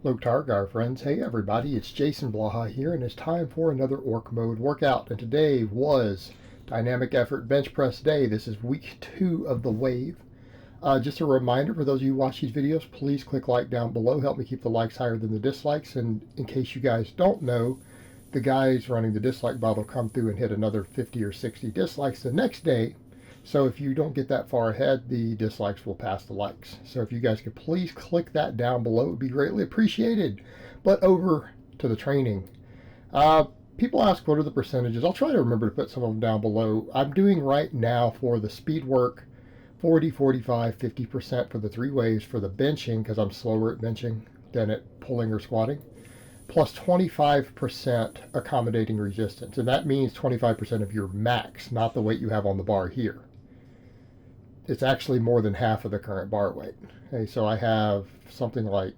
Hello Targar friends. Hey everybody, it's Jason Blaha here and it's time for another Orc Mode workout. And today was Dynamic Effort Bench Press Day. This is week 2 of the wave. Just a reminder for those of you who watch these videos, please click like down below. Help me keep the likes higher than the dislikes. And in case you guys don't know, the guys running the dislike bot will come through and hit another 50 or 60 dislikes the next day. So if you don't get that far ahead, the dislikes will pass the likes. So if you guys could please click that down below, it would be greatly appreciated. But over to the training. People ask what are the percentages. I'll try to remember to put some of them down below. I'm doing right now for the speed work 40, 45, 50% for the 3 waves for the benching because I'm slower at benching than at pulling or squatting. Plus 25% accommodating resistance. And that means 25% of your max, not the weight you have on the bar here. It's actually more than half of the current bar weight. Okay, so I have something like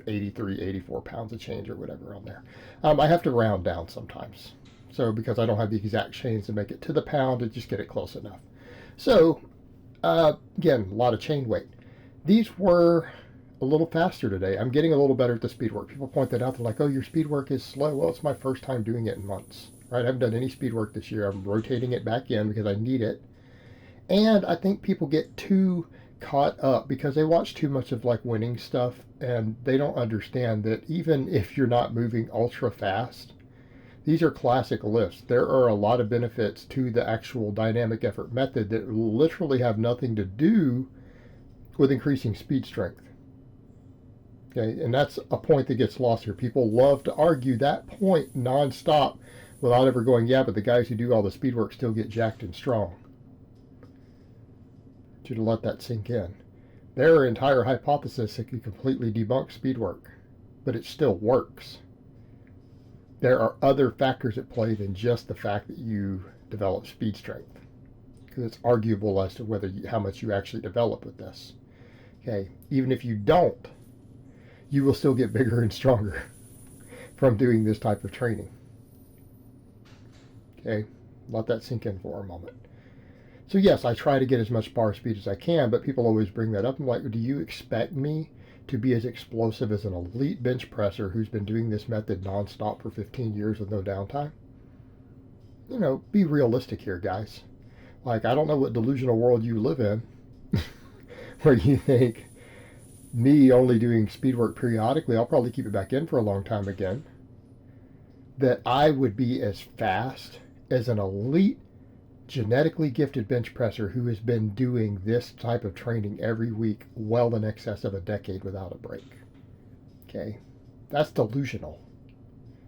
83, 84 pounds of change or whatever on there. I have to round down sometimes. So because I don't have the exact chains to make it to the pound, I just get it close enough. So again, a lot of chain weight. These were a little faster today. I'm getting a little better at the speed work. People point that out. They're like, oh, your speed work is slow. Well, it's my first time doing it in months. Right? I haven't done any speed work this year. I'm rotating it back in because I need it. And I think people get too caught up because they watch too much of like winning stuff and they don't understand that even if you're not moving ultra fast, these are classic lifts. There are a lot of benefits to the actual dynamic effort method that literally have nothing to do with increasing speed strength. Okay, and that's a point that gets lost here. People love to argue that point nonstop without ever going, yeah, but the guys who do all the speed work still get jacked and strong. You to let that sink in. There are entire hypotheses that could completely debunk speed work, but it still works. There are other factors at play than just the fact that you develop speed strength, because it's arguable as to how much you actually develop with this. Okay, even if you don't, you will still get bigger and stronger from doing this type of training. Okay, let that sink in for a moment. So yes, I try to get as much bar speed as I can, but people always bring that up. I'm like, do you expect me to be as explosive as an elite bench presser who's been doing this method nonstop for 15 years with no downtime? You know, be realistic here, guys. Like, I don't know what delusional world you live in where you think me only doing speed work periodically, I'll probably keep it back in for a long time again, that I would be as fast as an elite genetically gifted bench presser who has been doing this type of training every week well in excess of a decade without a break. Okay, that's delusional.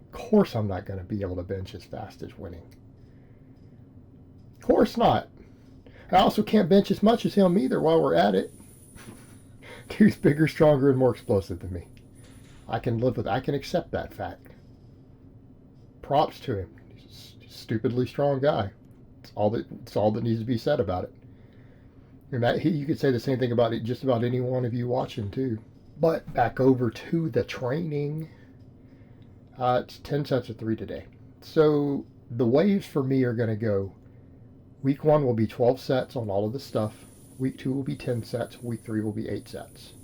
Of course I'm not going to be able to bench as fast as winning. Of course not. I also can't bench as much as him either while we're at it. Dude's bigger, stronger, and more explosive than me. I can live with, I can accept that fact. Props to him. He's a stupidly strong guy. It's all that needs to be said about it. And that you could say the same thing about it, just about any one of you watching too. But back over to the training. It's 10 sets of 3 today. So the waves for me are going to go. Week 1 will be 12 sets on all of the stuff. Week 2 will be 10 sets. Week 3 will be 8 sets.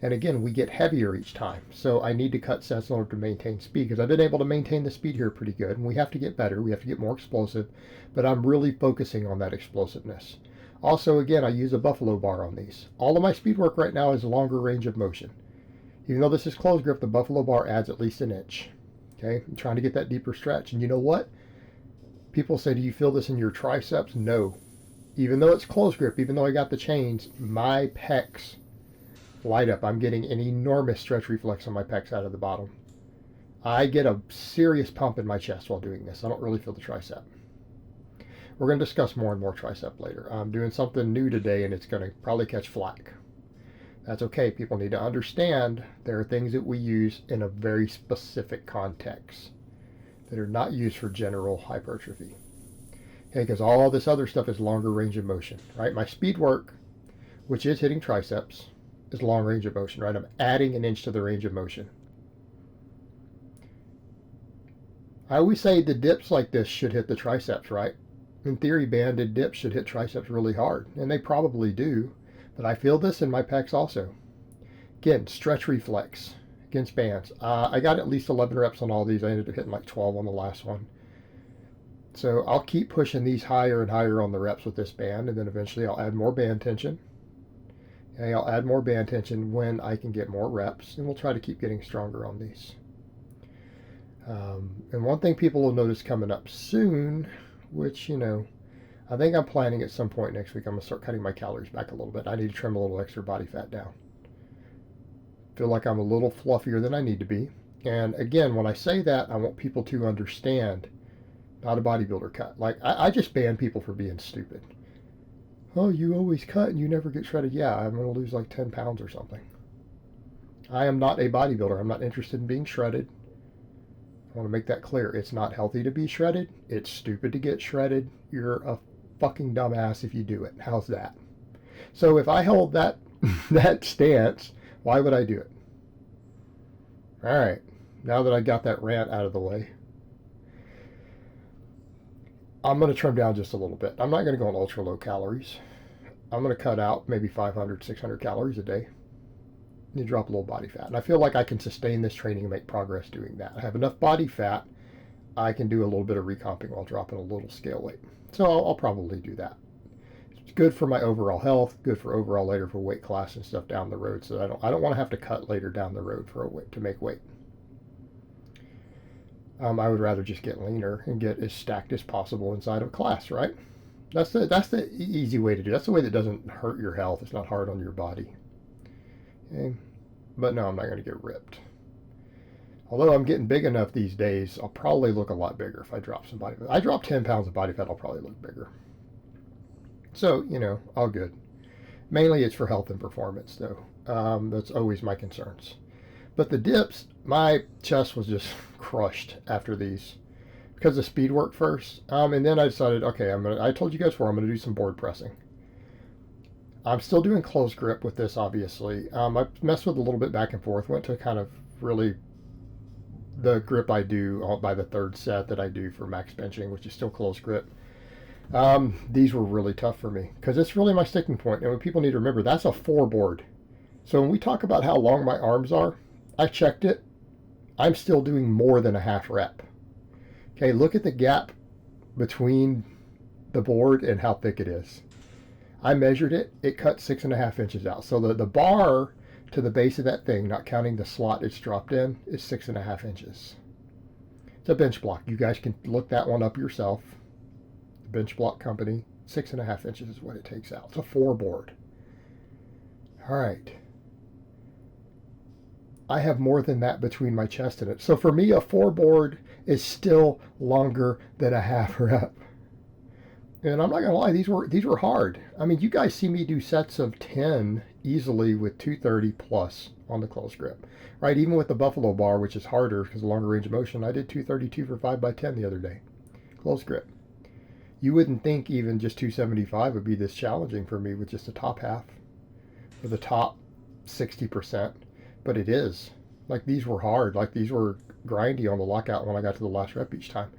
And again, we get heavier each time. So I need to cut sets in order to maintain speed because I've been able to maintain the speed here pretty good. And we have to get better. We have to get more explosive. But I'm really focusing on that explosiveness. Also, again, I use a buffalo bar on these. All of my speed work right now is longer range of motion. Even though this is closed grip, the buffalo bar adds at least an inch. Okay, I'm trying to get that deeper stretch. And you know what? People say, do you feel this in your triceps? No. Even though it's closed grip, even though I got the chains, my pecs light up. I'm getting an enormous stretch reflex on my pecs out of the bottom. I get a serious pump in my chest while doing this. I don't really feel the tricep. We're going to discuss more and more tricep later. I'm doing something new today and it's going to probably catch flack. That's okay. People need to understand there are things that we use in a very specific context that are not used for general hypertrophy. Okay, because all this other stuff is longer range of motion, right? My speed work, which is hitting triceps, is long range of motion, right? I'm adding an inch to the range of motion. I always say the dips like this should hit the triceps, right? In theory, banded dips should hit triceps really hard, and they probably do, but I feel this in my pecs also. Again, stretch reflex. against bands. I got at least 11 reps on all these. I ended up hitting like 12 on the last one. So I'll keep pushing these higher and higher on the reps with this band, and then eventually I'll add more band tension. Okay, I'll add more band tension when I can get more reps, and we'll try to keep getting stronger on these. And one thing people will notice coming up soon, which, I think I'm planning at some point next week, I'm going to start cutting my calories back a little bit. I need to trim a little extra body fat down. Feel like I'm a little fluffier than I need to be. And again, when I say that, I want people to understand, not a bodybuilder cut. Like, I just ban people for being stupid. Oh, you always cut and you never get shredded. Yeah, I'm going to lose like 10 pounds or something. I am not a bodybuilder. I'm not interested in being shredded. I want to make that clear. It's not healthy to be shredded. It's stupid to get shredded. You're a fucking dumbass if you do it. How's that? So if I hold that that stance, why would I do it? All right. Now that I got that rant out of the way, I'm going to trim down just a little bit. I'm not going to go on ultra low calories. I'm going to cut out maybe 500, 600 calories a day. And you drop a little body fat. And I feel like I can sustain this training and make progress doing that. I have enough body fat, I can do a little bit of recomping while dropping a little scale weight. So I'll probably do that. It's good for my overall health, good for overall later for weight class and stuff down the road. So I don't want to have to cut later down the road for a weight to make weight. I would rather just get leaner and get as stacked as possible inside of class, right? That's the easy way to do it. That's the way that doesn't hurt your health. It's not hard on your body. Okay. But no, I'm not going to get ripped. Although I'm getting big enough these days, I'll probably look a lot bigger if I drop some body fat. I drop 10 pounds of body fat, I'll probably look bigger. So, all good. Mainly it's for health and performance, though. That's always my concerns. But the dips, my chest was just crushed after these because the speed worked first. And then I decided, okay, I told you guys before, I'm going to do some board pressing. I'm still doing close grip with this, obviously. I messed with a little bit back and forth, went to kind of really the grip I do by the third set that I do for max benching, which is still close grip. These were really tough for me because it's really my sticking point. And what people need to remember, that's a 4 board. So when we talk about how long my arms are, I checked it. I'm still doing more than a half rep. Okay, look at the gap between the board and how thick it is. I measured it. It cut 6.5 inches out. So the bar to the base of that thing, not counting the slot it's dropped in, is 6.5 inches. It's a bench block. You guys can look that one up yourself. The bench block company, 6.5 inches is what it takes out. It's a 4 board. All right. I have more than that between my chest and it. So for me, a 4 board is still longer than a half rep. And I'm not gonna lie, these were hard. I mean, you guys see me do sets of 10 easily with 230 plus on the close grip, right? Even with the Buffalo bar, which is harder because of longer range of motion, I did 232 for 5x10 the other day, close grip. You wouldn't think even just 275 would be this challenging for me with just the top half, or the top 60%, but it is. Like, these were hard. Like, these were grindy on the lockout when I got to the last rep each time.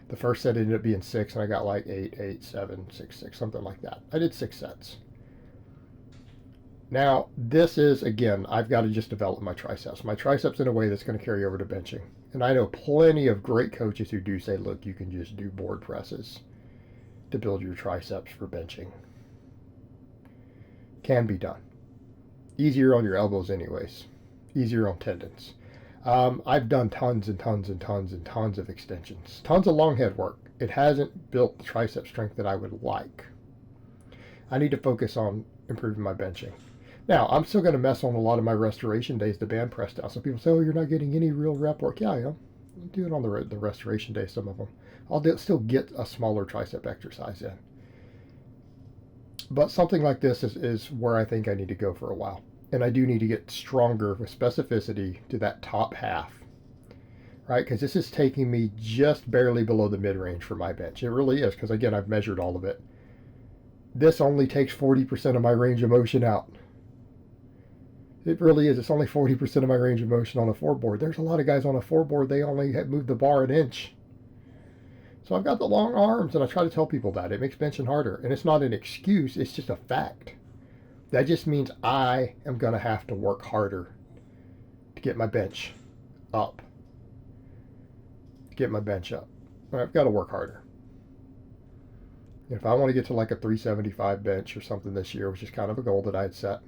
The first set ended up being 6, and I got like 8, 8, 7, 6, 6, something like that. I did 6 sets. Now, this is, again, I've got to just develop my triceps. My triceps in a way that's going to carry over to benching. And I know plenty of great coaches who do say, look, you can just do board presses to build your triceps for benching. Can be done. Easier on your elbows anyways. Easier on tendons. I've done tons and tons and tons and tons of extensions. Tons of long head work. It hasn't built the tricep strength that I would like. I need to focus on improving my benching. Now, I'm still going to mess on a lot of my restoration days to band press down. So people say, oh, you're not getting any real rep work. Yeah, I am. I'm doing on the restoration day, some of them. I'll still get a smaller tricep exercise in. But something like this is where I think I need to go for a while. And I do need to get stronger with specificity to that top half, right? Because this is taking me just barely below the mid-range for my bench. It really is, because again, I've measured all of it. This only takes 40% of my range of motion out. It really is. It's only 40% of my range of motion on a 4 board. There's a lot of guys on a 4 board, they only have moved the bar an inch. So I've got the long arms, and I try to tell people that. It makes benching harder. And it's not an excuse, it's just a fact. That just means I am going to have to work harder to get my bench up. Get my bench up. I've got to work harder. If I want to get to like a 375 bench or something this year, which is kind of a goal that I had set,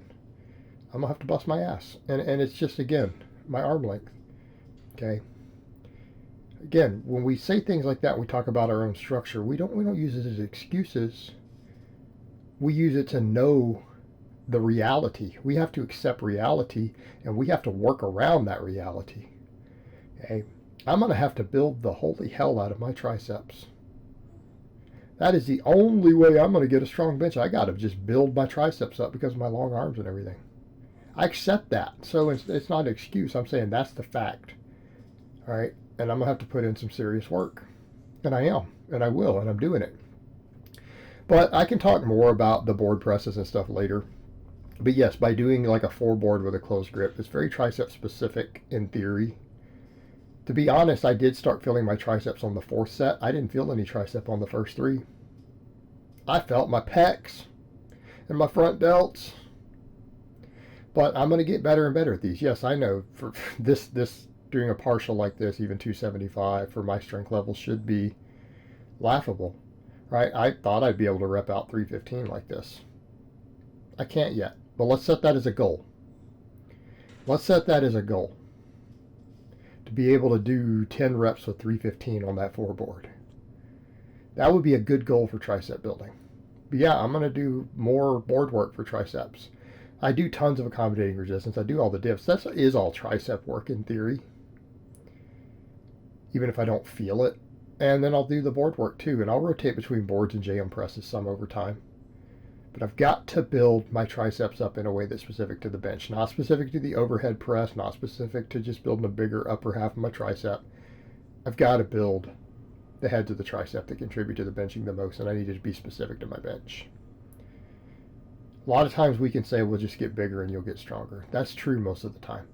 I'm gonna have to bust my ass. And it's just, again, my arm length. Okay. Again, when we say things like that, we talk about our own structure. We don't use it as excuses. We use it to know the reality. We have to accept reality, and we have to work around that reality. Okay. I'm gonna have to build the holy hell out of my triceps. That is the only way I'm going to get a strong bench. I got to just build my triceps up because of my long arms and everything. I accept that. So it's not an excuse. I'm saying that's the fact. All right. And I'm going to have to put in some serious work. And I am. And I will. And I'm doing it. But I can talk more about the board presses and stuff later. But yes, by doing like a 4-board with a closed grip, it's very tricep specific in theory. To be honest, I did start feeling my triceps on the 4th set. I didn't feel any tricep on the first 3. I felt my pecs and my front delts. But I'm going to get better and better at these. Yes, I know for this doing a partial like this, even 275 for my strength level should be laughable. Right? I thought I'd be able to rep out 315 like this. I can't yet. But let's set that as a goal. Let's set that as a goal. To be able to do 10 reps with 315 on that 4-board. That would be a good goal for tricep building. But yeah, I'm going to do more board work for triceps. I do tons of accommodating resistance. I do all the dips. That is all tricep work in theory. Even if I don't feel it. And then I'll do the board work too. And I'll rotate between boards and JM presses some over time. But I've got to build my triceps up in a way that's specific to the bench. Not specific to the overhead press. Not specific to just building a bigger upper half of my tricep. I've got to build the heads of the tricep that contribute to the benching the most. And I need to be specific to my bench. A lot of times we can say, well, just get bigger and you'll get stronger. That's true most of the time.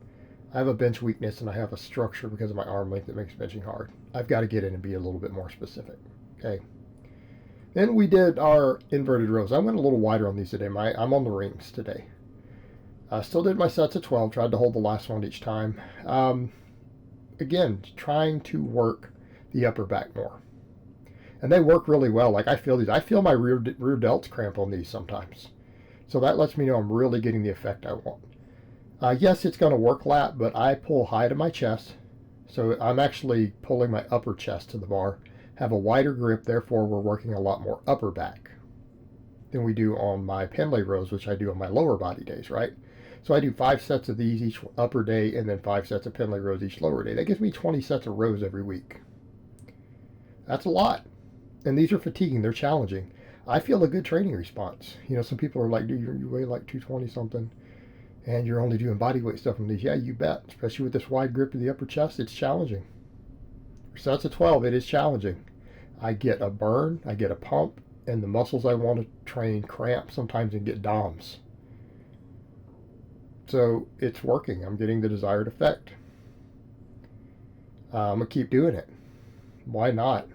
I have a bench weakness and I have a structure because of my arm length that makes benching hard. I've got to get in and be a little bit more specific. Okay. Then we did our inverted rows. I went a little wider on these today. I'm on the rings today. I still did my sets of 12. Tried to hold the last one each time. Again, trying to work the upper back more. And they work really well. Like I feel these. I feel my rear delts cramp on these sometimes. So that lets me know I'm really getting the effect I want. Yes, it's going to work lat, but I pull high to my chest. So I'm actually pulling my upper chest to the bar. Have a wider grip, therefore we're working a lot more upper back than we do on my Pendlay rows, which I do on my lower body days, right? So I do 5 sets of these each upper day and then 5 sets of Pendlay rows each lower day. That gives me 20 sets of rows every week. That's a lot. And these are fatiguing. They're challenging. I feel a good training response. You know, some people are like, dude, you weigh like 220 something and you're only doing body weight stuff on these. Yeah, you bet. Especially with this wide grip of the upper chest, it's challenging. For sets of 12, it is challenging. I get a burn, I get a pump, and the muscles I want to train cramp sometimes and get DOMs. So it's working. I'm getting the desired effect. I'm going to keep doing it. Why not?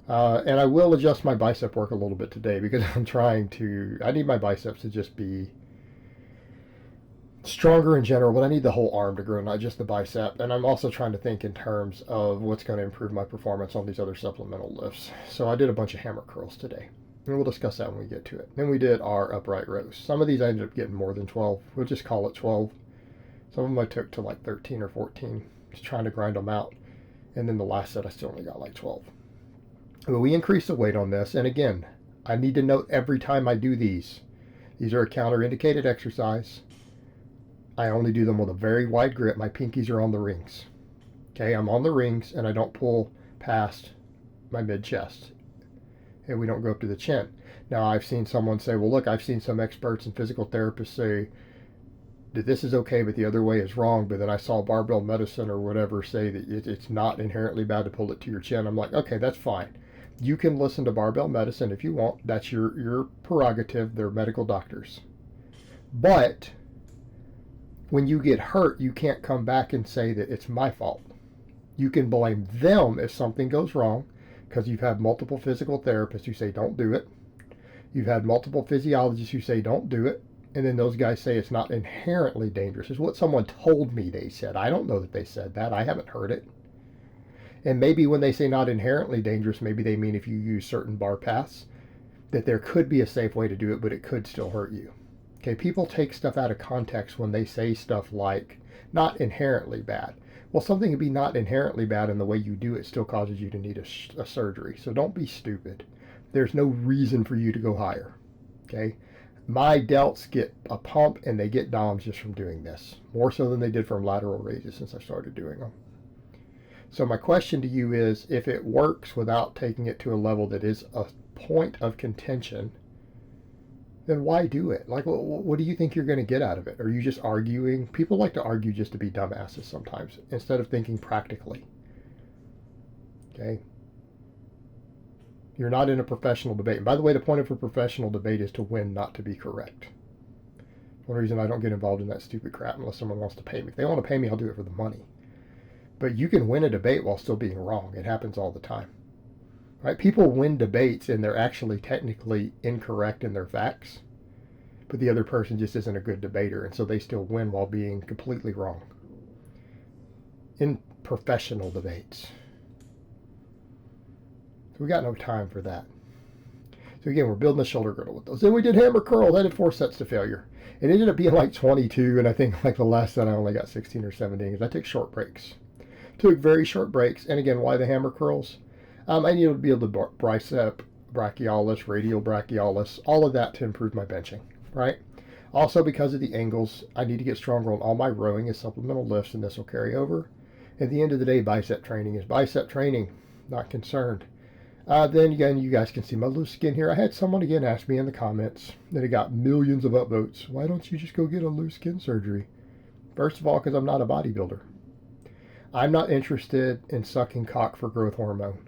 And I will adjust my bicep work a little bit today because I need my biceps to just be stronger in general, but I need the whole arm to grow, not just the bicep. And I'm also trying to think in terms of what's going to improve my performance on these other supplemental lifts. So I did a bunch of hammer curls today. And we'll discuss that when we get to it. Then we did our upright rows. Some of these I ended up getting more than 12. We'll just call it 12. Some of them I took to like 13 or 14. Just trying to grind them out. And then the last set I still only got like 12. But we increased the weight on this. And again, I need to note every time I do these. These are a counter-indicated exercise. I only do them with a very wide grip. My pinkies are on the rings. Okay, I'm on the rings and I don't pull past my mid-chest. And we don't go up to the chin. Now, I've seen someone say, well, look, I've seen some experts and physical therapists say that this is okay, but the other way is wrong. But then I saw barbell medicine or whatever say that it's not inherently bad to pull it to your chin. I'm like, okay, that's fine. You can listen to barbell medicine if you want. That's your prerogative. They're medical doctors. But when you get hurt, you can't come back and say that it's my fault. You can blame them if something goes wrong because you've had multiple physical therapists who say don't do it. You've had multiple physiologists who say don't do it. And then those guys say it's not inherently dangerous. It's what someone told me they said. I don't know that they said that. I haven't heard it. And maybe when they say not inherently dangerous, maybe they mean if you use certain bar paths, that there could be a safe way to do it, but it could still hurt you. Okay, people take stuff out of context when they say stuff like not inherently bad. Well, something can be not inherently bad, and the way you do it still causes you to need a surgery. So don't be stupid. There's no reason for you to go higher. Okay, my delts get a pump and they get DOMs just from doing this, more so than they did from lateral raises since I started doing them. So my question to you is, if it works without taking it to a level that is a point of contention, then why do it? Like, what do you think you're going to get out of it? Are you just arguing? People like to argue just to be dumbasses sometimes, instead of thinking practically. Okay? You're not in a professional debate. And by the way, the point of a professional debate is to win, not to be correct. One reason I don't get involved in that stupid crap unless someone wants to pay me. If they want to pay me, I'll do it for the money. But you can win a debate while still being wrong. It happens all the time. Right? People win debates and they're actually technically incorrect in their facts, but the other person just isn't a good debater, and so they still win while being completely wrong. In professional debates. So we got no time for that. So again, we're building the shoulder girdle with those. Then we did hammer curls. I did 4 sets to failure. It ended up being like 22, and I think like the last set I only got 16 or 17 because I took short breaks. Took very short breaks. And again, why the hammer curls? I needed to be able to bicep brachialis, radial brachialis, all of that to improve my benching, right? Also, because of the angles, I need to get stronger on all my rowing as supplemental lifts, and this will carry over. At the end of the day, bicep training is bicep training. Not concerned. Then again, you guys can see my loose skin here. I had someone again ask me in the comments that it got millions of upvotes. Why don't you just go get a loose skin surgery? First of all, because I'm not a bodybuilder. I'm not interested in sucking cock for growth hormone.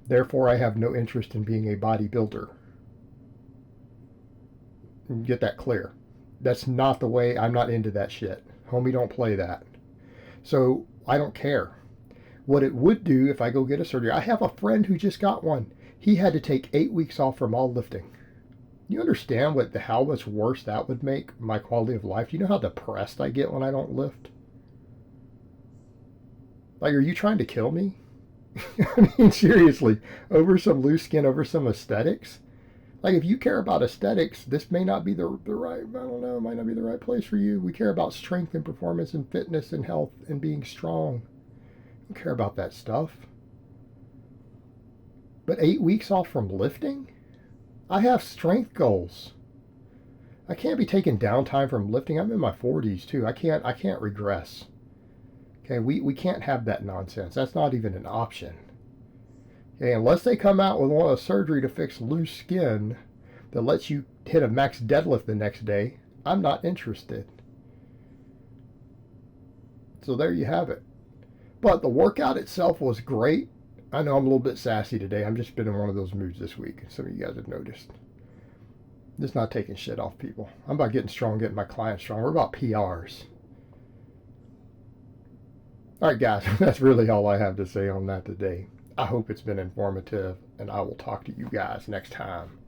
Therefore, I have no interest in being a bodybuilder. Get that clear. That's not the way. I'm not into that shit. Homie, don't play that. So I don't care. What it would do if I go get a surgery, I have a friend who just got one. He had to take 8 weeks off from all lifting. You understand how much worse that would make my quality of life? Do you know how depressed I get when I don't lift? Like, are you trying to kill me? I mean, seriously, over some loose skin, over some aesthetics? Like, if you care about aesthetics, this may not be the right, I don't know, it might not be the right place for you. We care about strength and performance and fitness and health and being strong. We don't care about that stuff. But 8 weeks off from lifting? I have strength goals. I can't be taking downtime from lifting. I'm in my 40s too. I can't regress. Okay, we can't have that nonsense. That's not even an option. Okay, unless they come out with a surgery to fix loose skin that lets you hit a max deadlift the next day, I'm not interested. So there you have it. But the workout itself was great. I know I'm a little bit sassy today. I've just been in one of those moods this week. Some of you guys have noticed. Just not taking shit off people. I'm about getting strong, getting my clients strong. We're about PRs. All right, guys, that's really all I have to say on that today. I hope it's been informative, and I will talk to you guys next time.